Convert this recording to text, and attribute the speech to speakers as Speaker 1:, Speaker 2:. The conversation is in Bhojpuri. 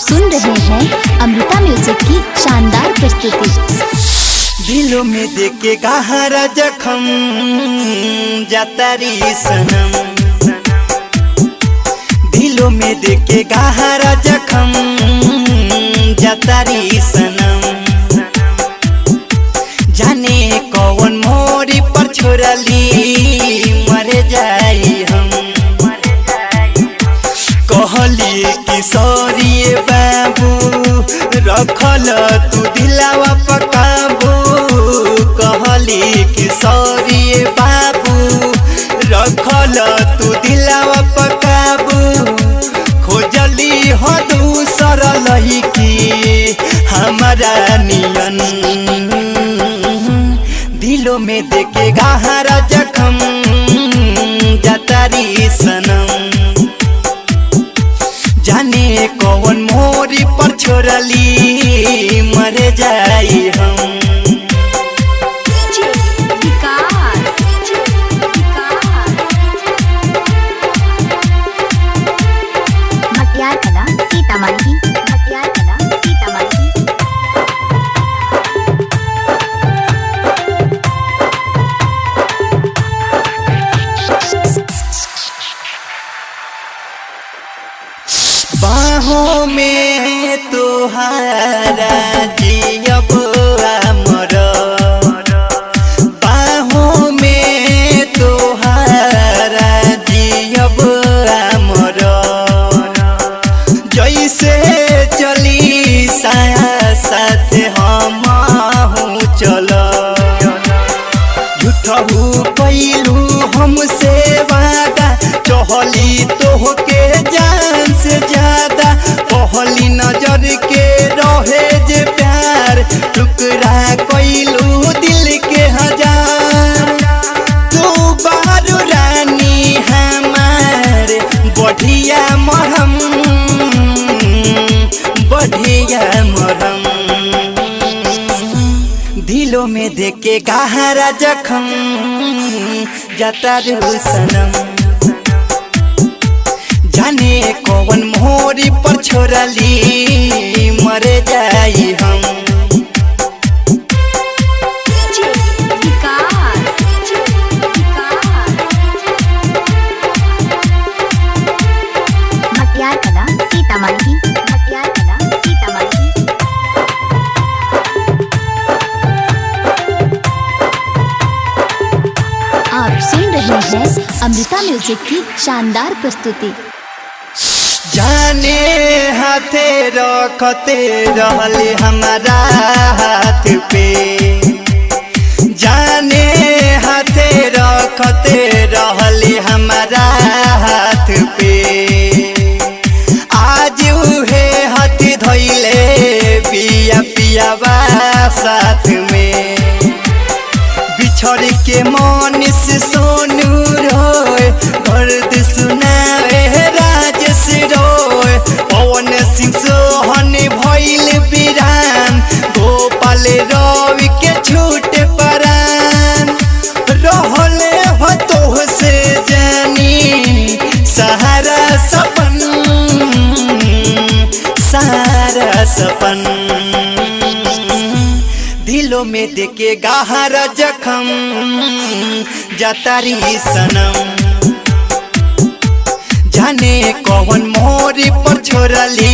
Speaker 1: सुन रहे हैं अमृता म्यूजिक की शानदार प्रस्तुति।
Speaker 2: दिलों में देके गहरा जख्म जातारी सनम, दिलों में देके गहरा जख्म जातारी सनम। जाने कौन मोरी पर छोड़ली मर जाई हम। कहली कि सॉरी बाबू रखल तू दिलावा पकाबू। कहली कि सॉरी बाबू रखल तू दिलावा पकाबू। खोजली हो दूसर लड़की हमारा नियन, दिलों में देके गहरा जख्म जातारी सनम। जाने कौन मोरी पर छोड़ली मर जाई हम। बाहों में तुहारा जियब अमर, बाहों में तुहारा जियब अमर। जैसे चली साया साथ हम चल। झूठहू कैलू हमसे वादा, चहली तोहके जान से ज्यादा। पहली नजर के रहे जे प्यार, टुकड़ा कैलू दिल के हजार। तू बारू रानी हमार बढ़िया मरहम, बढ़िया मरहम। दिलों में देके गहरा जख्म जातारू सनम। जाने कौन मोरी पर छोड़ली मर जाई हम।
Speaker 1: आप सुन रहे हैं अमृता म्यूजिक की शानदार प्रस्तुति।
Speaker 2: जाने हाथे रखते रहले हमारा हाथ पे, जाने हाथे रखते रहले हमारा हाथ पे। आज उहे हाथ धोइले पिया पियावा साथ में। बिछड़ के मन से सोनू रोए, दर्द सुनावे राजेश रोए। पवन सिंह सोहन भइल वीरान, गोपाल रवि के छूटे परान। रहले हो तो से जानी सहारा सपन, सारा सपन। दिलों में देके गहरा जख्म जातारी सनम। जाने कौन मोरी पर छोड़ली